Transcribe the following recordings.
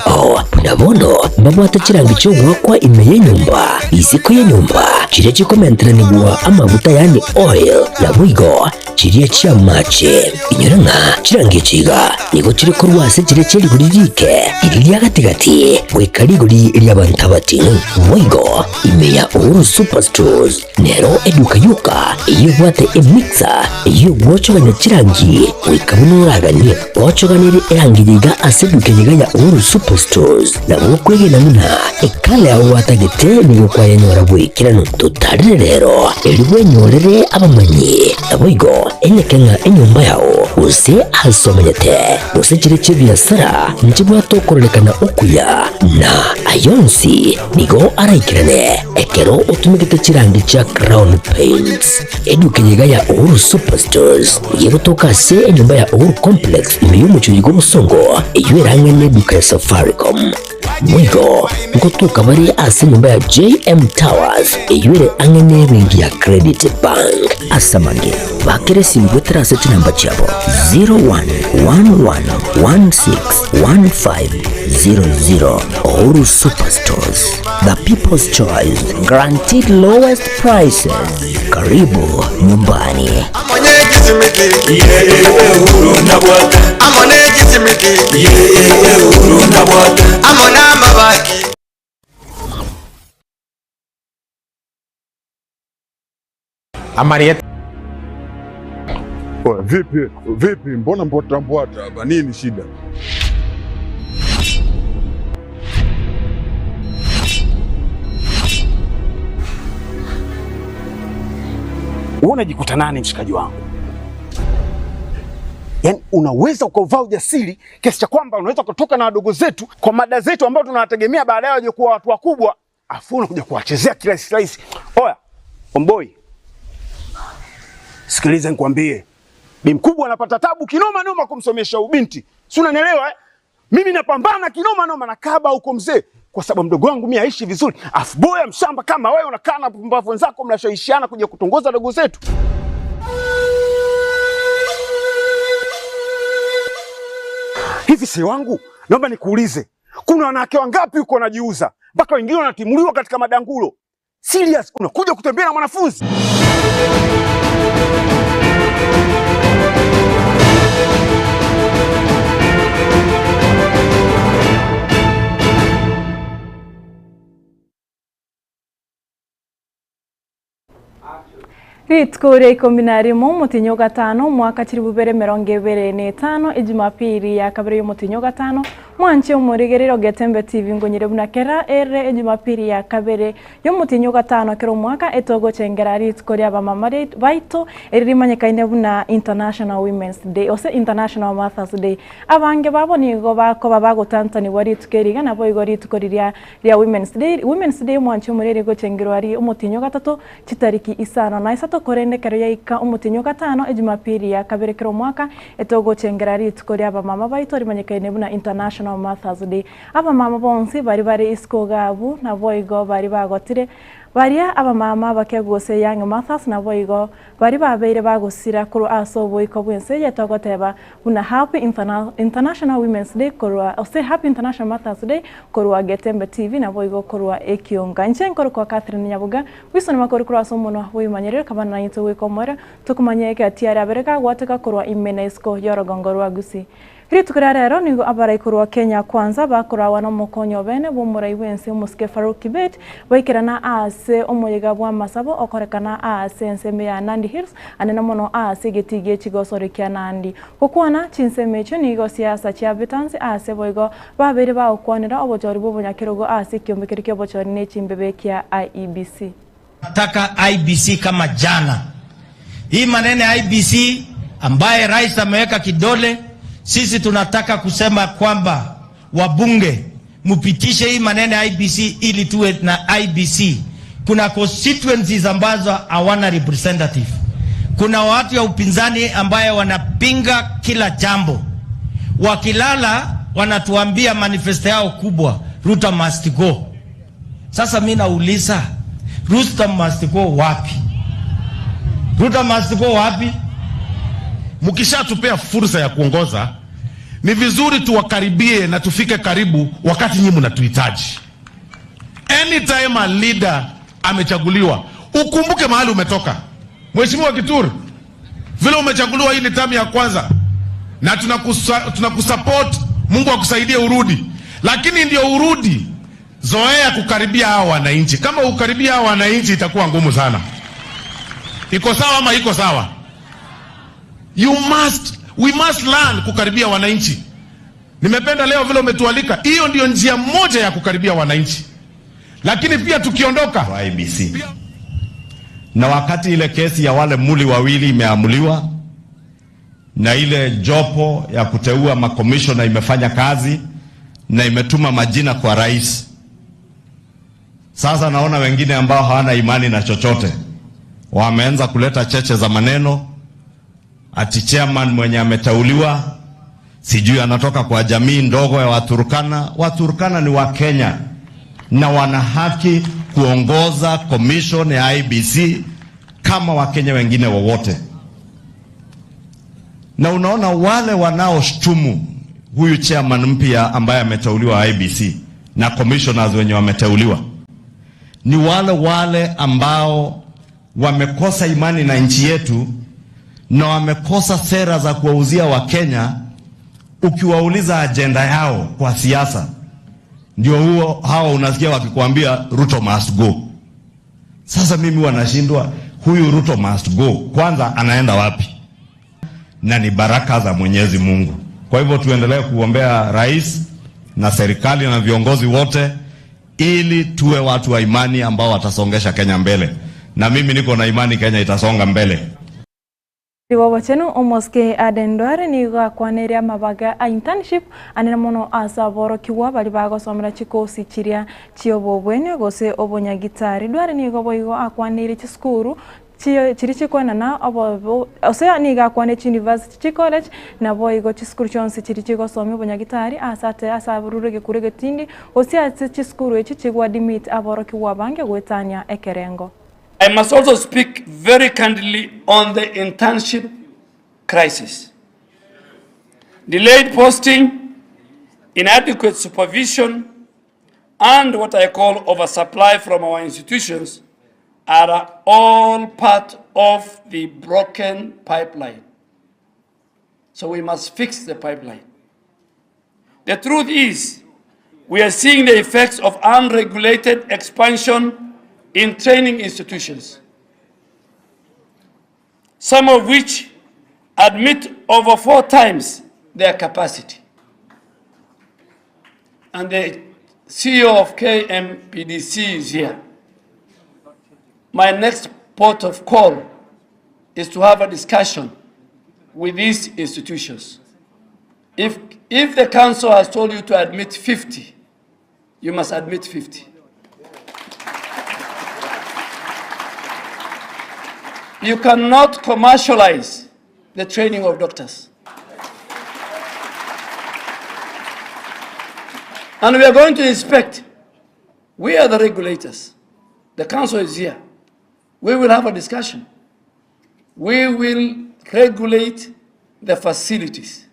Punabono babwata chirangi chogwa kwa imeye nyumba isiko ya nyumba chire chikomentera nibwa amavuta yani oil na bwigo chiriye chia mache inyoranga chirangi chiga nigo chire korwase chire cheri buririke iriya gatigati wekari guri iriya bantabati bwigo imeya Uhuru Superstores nero eduka yuka iyo bwate emixer iyo gwochoganya chirangi wikabunuraganie gwochoganire erangi yiga aseduke yiga ya Uhuru Superstores na mwokwege namuna ekale ya watagete nigo kwa yanyora bwikirano tutarire rero eribwe nyorere abamanyi na bwigo enekenga enyumba yao use asomanyete use chire chibiasara nchibwa tokorelekana okuya na ayonsi nigo araikirane ekero utumikite chirangi cha Crown Paints eduke yiga ya Uhuru Superstores yegotoka se enyumba ya Uhuru Complex imiyumucho yigo musongo iyoerangane duka ya Safaricom mwigo ngotuka bari ase nyumba ya JM Towers iyoere angane bengi ya Credit Bank asamange bakere singwetera se namba chabo 0111161500 Uhuru Superstores, the people's choice, guaranteed lowest prices. Karibu nyumbani. Amarieta. Vipi, mbona mbwata hapa? Nini shida? Unajikuta nani mshikaji wangu? Yaani unaweza ukavaa ujasiri kiasi cha kwamba unaweza kutoka na wadogo zetu kwa mada zetu ambao tunawategemea baadaye waje kuwa watu wakubwa, afu unakuja kuwachezea kirahisi. Oya, omboi. Sikiliza nikwambie. Bi mkubwa anapata tabu kinoma noma kumsomesha ubinti. Si unanielewa eh? Mimi napambana kinoma noma na kaba huko mzee kwa sababu mdogo wangu mimi aishi vizuri. Afu boya mshamba kama wewe unakaa na pumbavu wenzako mnashawishiana kuja kutongoza wadogo zetu. Hivi si wangu, naomba nikuulize. Kuna wanawake wangapi uko wanajiuza? Mpaka wengine wanatimuliwa katika madangulo. Serious, unakuja kutembea na mwanafunzi? Ritkore kombinari mu mutinyo gatano mwaka kiri bubere 2025 ijumapili ya kabiri y'umutinyo gatano mwanche umurigerero Getembe TV ngonyire bunakera ere ijumapili ya kabiri y'umutinyo gatano kero mwaka etogo chengera ritkore abamama baito erimanyekaine buna International Women's Day ose International Mother's Day abange baboni go bako babagotantani wari tukeriga nabo igori tukoriria ya Women's Day mwanche umurere go chengero ari umutinyo gatatu kitariki Isano na Isato korende kero yaika umutinyo gatano ijumapili ya kabiri kero mwaka etogo chengera ritkore abamama baito erimanyekaine buna International Mother's Day abamama bonsi bari isko gabu na boigo bari bagotire baria abamama bakegose young mothers na boigo bari babeire bagosira kuru aso boiko bwense yatogoteba una happy International Women's Day korwa ose happy International Mother's Day korwa Getembe TV na boigo korwa Ekeonga nchenkoro kwa Catherine Nyaboga wisoni makoro kuru aso mono wimanyerera kabana yito wikomora tukumanyeke atiara abereka gwateka korwa imenesko yorogongorwa gusi Ritukira rero nigo abaraikurwa Kenya kwanza bakurawa no mukonyo bene bomurai wense muske Farouk Kibet baikirana ase omuyiga bwa masabo okorekana ase enseme ya Nandi Hills anena mono ase getige chigosore kya Nandi kokwana Chinsa cyo nigo siasa cha bitanzi ase boigo babere ba okwanira obojori bobonyakirogo ase kyombekere kyo bojori ne chimbebe kya IEBC. Nataka IBC kama jana. Hii manene IBC ambaye rais ameweka kidole. Sisi tunataka kusema kwamba wabunge mupitishe hii maneno IBC ili tuwe na IBC. Kuna constituencies ambazo hawana representative. Kuna watu ya upinzani ambaye wanapinga kila jambo. Wakilala wanatuambia manifesto yao kubwa, Ruto must go. Sasa mimi nauliza, Ruto must go wapi? Ruto must go wapi? Mkishatupea fursa ya kuongoza, ni vizuri tuwakaribie na tufike karibu wakati nyinyi mnatuhitaji. Anytime a leader amechaguliwa, ukumbuke mahali umetoka. Mheshimiwa Kithure, vile umechaguliwa hii ni tamu ya kwanza, na tunakusupport, Mungu akusaidie urudi. Lakini ndio urudi, zoea kukaribia hao wananchi. Kama ukaribia hao wananchi itakuwa ngumu sana. Iko sawa ama iko sawa? We must learn kukaribia wananchi. Nimependa leo vile umetualika. Hiyo ndio njia moja ya kukaribia wananchi. Lakini pia tukiondoka IBC. Na wakati ile kesi ya wale muli wawili imeamuliwa na ile jopo ya kuteua makomishona imefanya kazi na imetuma majina kwa rais. Sasa naona wengine ambao hawana imani na chochote wameanza kuleta cheche za maneno. Ati chairman mwenye ameteuliwa sijui anatoka kwa jamii ndogo ya Waturkana. Waturkana ni wa Kenya na wana haki kuongoza commission ya IBC kama Wakenya wengine wowote. Na unaona wale wanaoshtumu huyu chairman mpya ambaye ameteuliwa IBC na commissioners wenye wameteuliwa ni wale ambao wamekosa imani na nchi yetu na wamekosa sera za kuwauzia Wakenya. Ukiwauliza agenda yao kwa siasa, ndio hao unasikia wakikwambia Ruto must go. Sasa mimi wanashindwa, huyu Ruto must go kwanza anaenda wapi? Na ni baraka za Mwenyezi Mungu. Kwa hivyo tuendelee kuombea rais na serikali na viongozi wote ili tuwe watu wa imani ambao watasongesha Kenya mbele. Na mimi niko na imani Kenya itasonga mbele. Riwawa chenu omoske adendware ni gakwaneria mabaga a internship anena mono asa boro kiwa bali bago somera chikosi chiria chiobobwene gose obonyagitari dware ni goboigo akwaneri chiskuru chiri chikona na obo ose ni gakwane university college na boigo chiskuru chonse chiri chigo somi obonyagitari asa bururege kurege tindi osia chiskuru echi chigwa dimit aboro kiwa bange gwetania ekerengo. I must also speak very candidly on the internship crisis. Delayed posting, inadequate supervision, and what I call oversupply from our institutions are all part of the broken pipeline. So we must fix the pipeline. The truth is, we are seeing the effects of unregulated expansion in training institutions, some of which admit over 4 times their capacity. And the CEO of KMPDC is here. My next port of call is to have a discussion with these institutions. If the council has told you to admit 50, you must admit 50. You cannot commercialize the training of doctors. And we are going to inspect. We are the regulators. The council is here. We will have a discussion. We will regulate the facilities.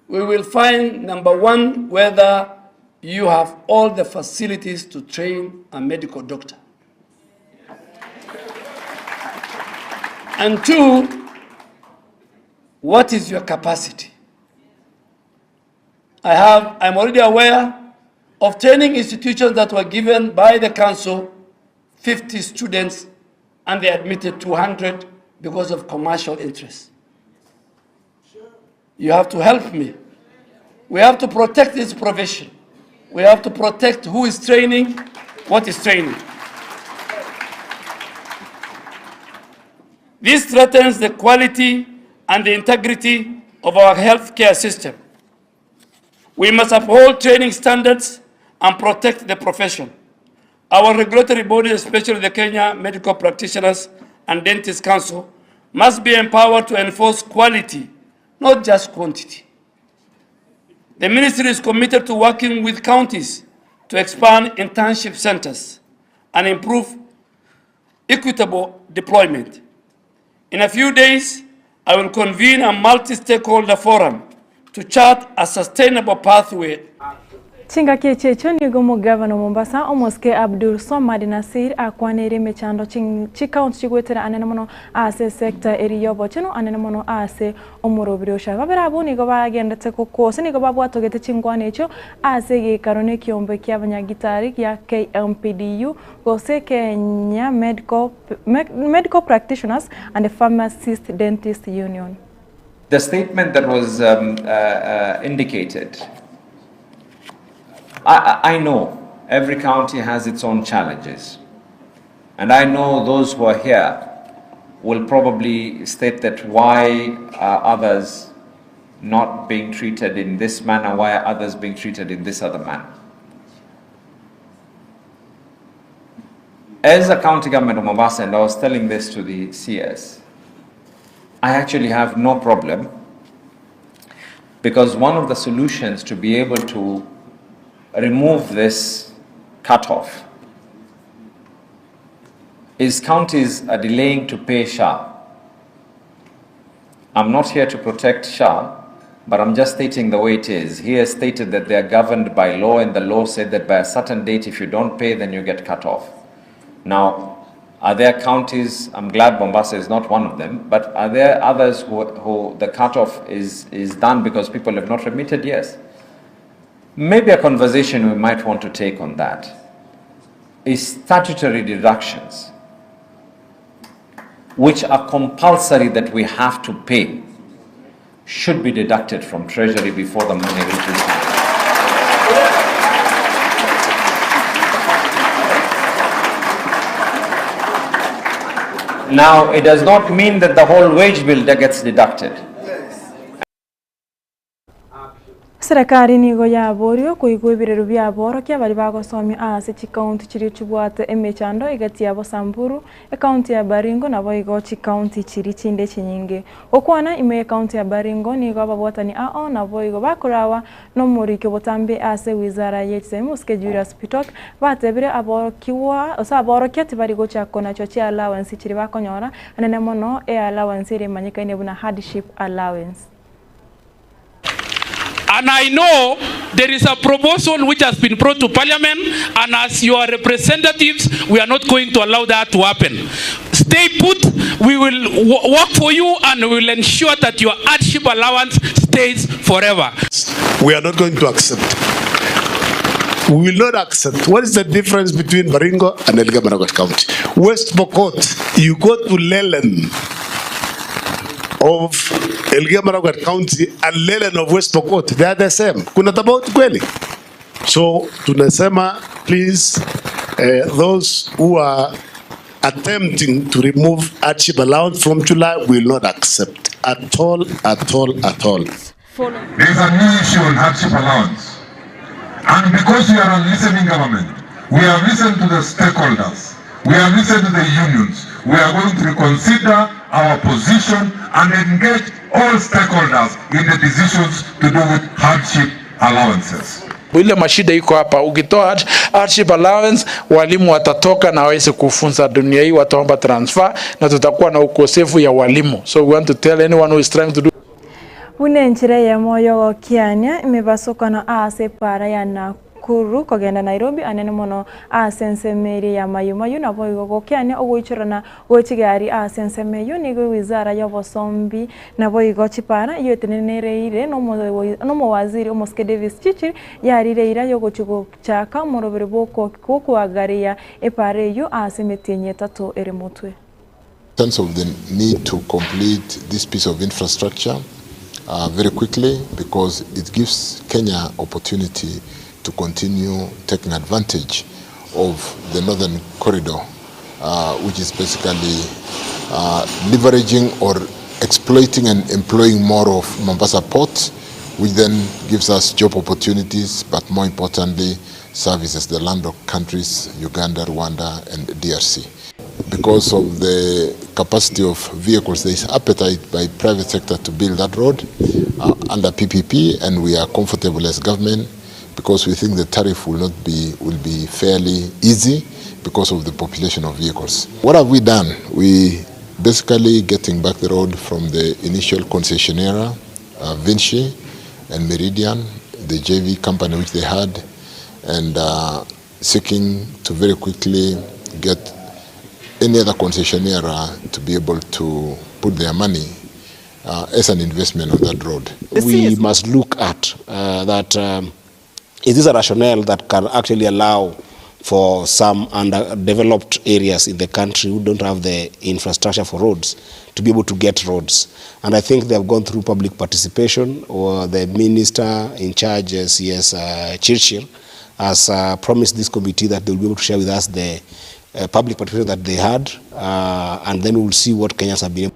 We will find, number one, whether you have all the facilities to train a medical doctor. And 2, what is your capacity? I'm already aware of training institutions that were given by the council 50 students and they admitted 200 because of commercial interests. You have to help me. We have to protect this profession. We have to protect who is training, what is training. This threatens the quality and the integrity of our healthcare system. We must uphold training standards and protect the profession. Our regulatory bodies, especially the Kenya Medical Practitioners and Dentists Council, must be empowered to enforce quality, not just quantity. The ministry is committed to working with counties to expand internship centers and improve equitable deployment. In a few days, I will convene a multi-stakeholder forum to chart a sustainable pathway. Chinga kechecho nigo mugavana Mombasa omoske Abdul Somad Nasir akwanere mechando chikaunti chigwetera anene mono ase sector eriyobo chino anene mono ase omurobiro shaba berabo nigo bagendete kokose nigo babwatogete chingwane echo ase gikarone kiombe ky'abanyagitari ya KMPDU gose Kenya Medical Practitioners and the Pharmacist Dentist Union. The statement that was indicated, I know every county has its own challenges, and I know those who are here will probably state that why are others not being treated in this manner, why are others being treated in this other manner. As a county government of Mombasa, and I was telling this to the CS, I actually have no problem, because one of the solutions to be able to remove this cutoff is counties are delaying to pay SHA. I'm not here to protect SHA, but I'm just stating the way it is. He has stated that they are governed by law, and the law said that by a certain date, if you don't pay, then you get cut off. Now, are there counties, I'm glad Mombasa is not one of them, but are there others who the cutoff is done because people have not remitted? Yes. Maybe a conversation we might want to take on that is statutory deductions, which are compulsory that we have to pay, should be deducted from Treasury before the money reaches us. Now, it does not mean that the whole wage bill gets deducted. Serikali nigo ya borio kuigwibirero bya boro kya bali bagosomya ase chikaunti chiri chibwate emechando igati ya Bosamburu akaunti ya Baringo nabo igo chikaunti chiri chinde chinyinge okwana ime akaunti ya Baringo nigo babwatani ao nabo igo bakorawa no murike botambe ase wizara yetsemu Julius Pitok batebire aboro kiwa osa aboro kyati bari go chakona cho cha allowance chiri bakonyora anene mono allowance ire manyika ine buna hardship allowance. And I know there is a proposal which has been brought to Parliament, and as your representatives, we are not going to allow that to happen. Stay put, we will work for you, and we will ensure that your hardship allowance stays forever. We are not going to accept. We will not accept. What is the difference between Baringo and Elgeyo Marakwet County? West Pokot, you go to Lelen of Elgeyo Marakwet County and Lelen of West Pokot, they are the same. Kuna tofauti kweli? So tunasema, please, those who are attempting to remove hardship allowance from July will not accept at all. There is a new issue on hardship allowance, and because we are a listening government, we have listened to the stakeholders, we have listened to the unions. We are going to reconsider our position and engage all stakeholders in the decisions to do with hardship allowances. Ile mashida iko hapa, ukitoa hardship allowance walimu watatoka na waweze kufunza dunia hii, wataomba transfer na tutakuwa na ukosefu ya walimu. So we want to tell anyone who is trying to do Unenchire ya moyo kianya imebasoka na ase para ya Nakuru kogenda Nairobi anene mono asensemeri ya mayumayu na boigo gokiane ogoichorana gochigari asensemeyu nigo wizara ya bosombi na boigo chipara yotenenereire no mo waziri omoske Davis Chichi yarireira yo gochugo chaka morobere boko kuagaria epare yo asemetenye tato eremotwe. In terms of the need to complete this piece of infrastructure very quickly, because it gives Kenya opportunity to continue taking advantage of the northern corridor, which is basically leveraging or exploiting and employing more of Mombasa Port, which then gives us job opportunities, but more importantly, services the landlocked countries, Uganda, Rwanda, and DRC. Because of the capacity of vehicles, there is appetite by private sector to build that road under PPP, and we are comfortable as government because we think the tariff will be fairly easy because of the population of vehicles. What have we done? We basically getting back the road from the initial concessionaire, Vinci, and Meridian, the JV company which they had, and seeking to very quickly get any other concessionaire to be able to put their money as an investment on that road. We must look at that is this a rationale that can actually allow for some underdeveloped areas in the country who don't have the infrastructure for roads to be able to get roads. And I think they have gone through public participation, or the minister in charge, CS Chirchir, has promised this committee that they will be able to share with us the public participation that they had, and then we will see what Kenyans have been able.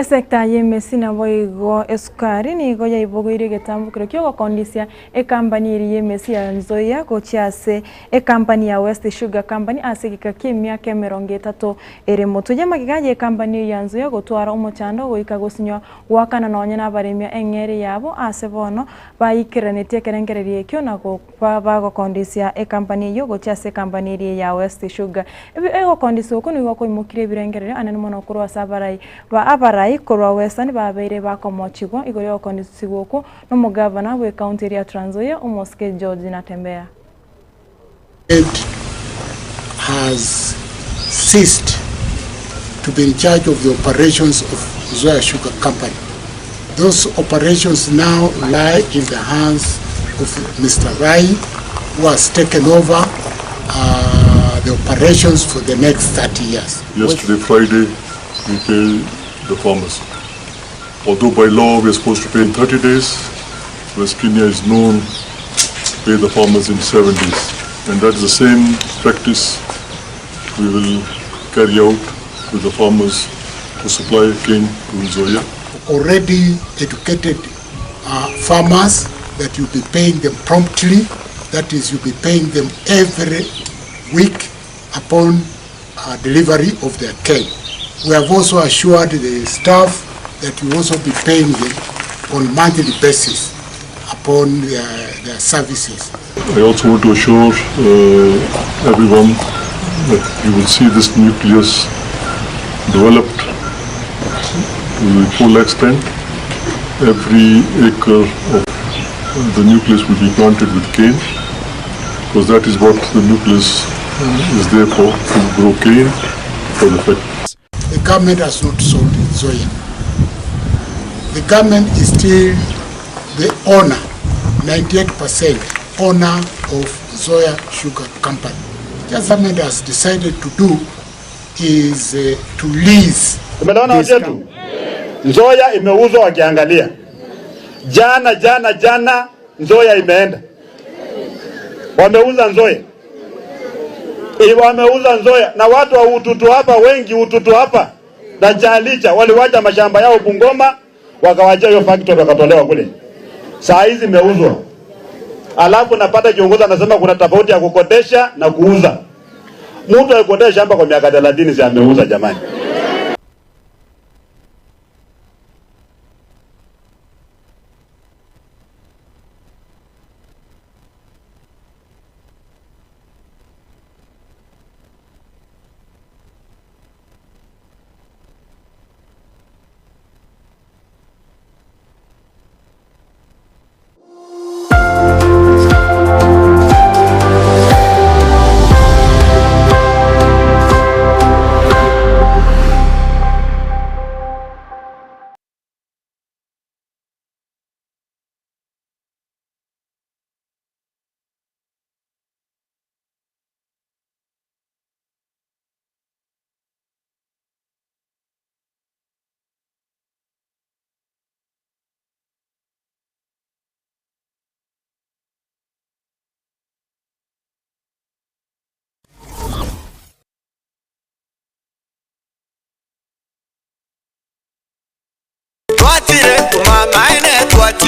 Sekta yemesi na boigo esukari ni goya ibogo iri getambukiro kyo kondisia company iri yemesi ya Nzoia kochiase company ya West Sugar Company asigika kimya kemeronge 3 ere motoje magigaje company ya Nzoia gotwara umuchando goika gosinywa wakana nonye na baremia engere yabo asebono bayikiranete kerengererie kyo na go bago kondisia company yo gochiase company iri ya West Sugar ebi ego kondisio ko nigo ko imukire birengerere anani mono kurwa sabarai ba abara Korwa Western babere bakomochigo igore okondisigoku no mugavana we county ya Trans Nzoia Umoske George Natembea. It has ceased to be in charge of the operations of Nzoia Sugar Company. Those operations now lie in the hands of Mr. Rai, who has taken over the operations for the next 30 years. Yesterday, Friday, we paid the farmers. Although by law we are supposed to pay in 30 days, West Kenya is known to pay the farmers in 7 days. And that is the same practice we will carry out with the farmers to supply cane to Nzoia. Already educated farmers that you'll be paying them promptly, that is, you'll be paying them every week upon delivery of their cane. We have also assured the staff that we also be paying them on monthly basis upon their services. I also want to assure everyone that you will see this nucleus developed to the full extent. Every acre of the nucleus will be planted with cane, because that is what the nucleus is there for, to grow cane for the factory. The government has not sold Nzoia. The government is still the owner, 98% owner of Nzoia Sugar Company. What the government has decided to do is to lease. Tumeona wajetu Nzoia imeuzwa wakiangalia. Jana Nzoia imeenda. Wameuza Nzoia. Wameuza Nzoia na watu wa ututu hapa, wengi ututu hapa na Jalicha waliwacha mashamba yao Bungoma, wakawacha hiyo factory wakatolewa kule. Saa hizi imeuzwa. Alafu napata kiongozi anasema kuna tofauti ya kukodesha na kuuza. Mtu alikodesha shamba kwa miaka 30 si ameuza jamani.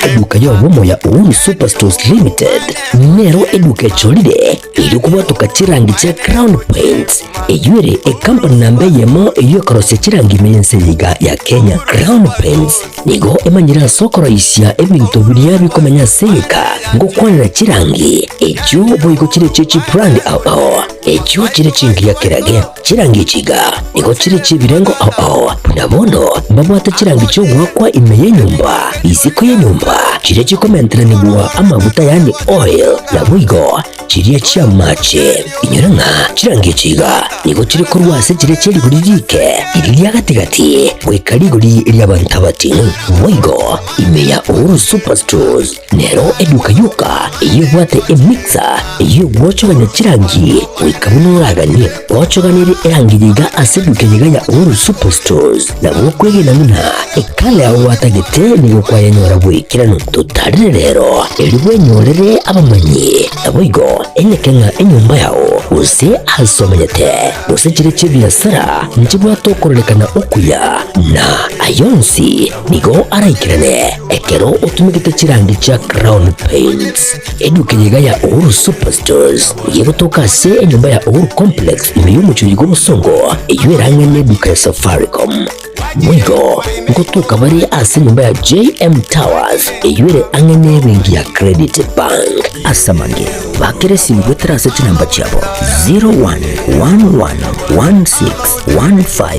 Eduka ya womo ya Uni Superstores Limited Nero eduka cholide ili kubatoka chirangi cha Crown Paints eyure company nambe yemo iyo karose chirangi mense yiga ya Kenya. Crown Paints nigo emanyira sokoro isya ebintu biriya bikomanya seka ngo kwanira chirangi ejo boyiko chire chechi brand ao echo chire chingia kirage chirangi chiga niko chire chibirengo nabono babwata chirangi chogwa kwa imeye nyumba isiko ye nyumba chire chikomentera nibwa amavuta yani oil na buigo chiriya chia mache inyoranga chirangi chiga niko chire korwase chire cheri guririke iriya gatigati wekaliguri iriya bantabati buigo imeya Uhuru Superstores nero eduka yuka iyo bwate emixer iyo gwochoganya chirangi wikabunuragani gwochoganire erangiyiga asedukenya ya Uhuru Superstores na bwokwegena muna ekale aho watagete nigo kwayanyora bwikirano tutarire rero elibwe nyorere abamanyi naboigo enyekenga enyumba yao use asomanyete use chire chibiasara nchibwatokorelekana okuya na ayonsi nigo araikirane ekero utumikite chirangi cha Crown Paints edukenyiga ya Uhuru Superstores yegotoka se enyumba ya Uhuru Complex imeyumuchuri g'obusongo eywerangwe n'eduka ya Safaricom mwigo ngotuka bari ase nyumba ya JM Towers eyure angene bengi ya Credit Bank asamange bakeresi mbwetrase chinamba chabo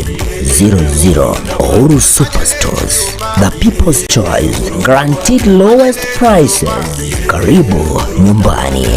0111161500 Uhuru Superstores, the people's choice, guaranteed lowest prices. Karibu nyumbani.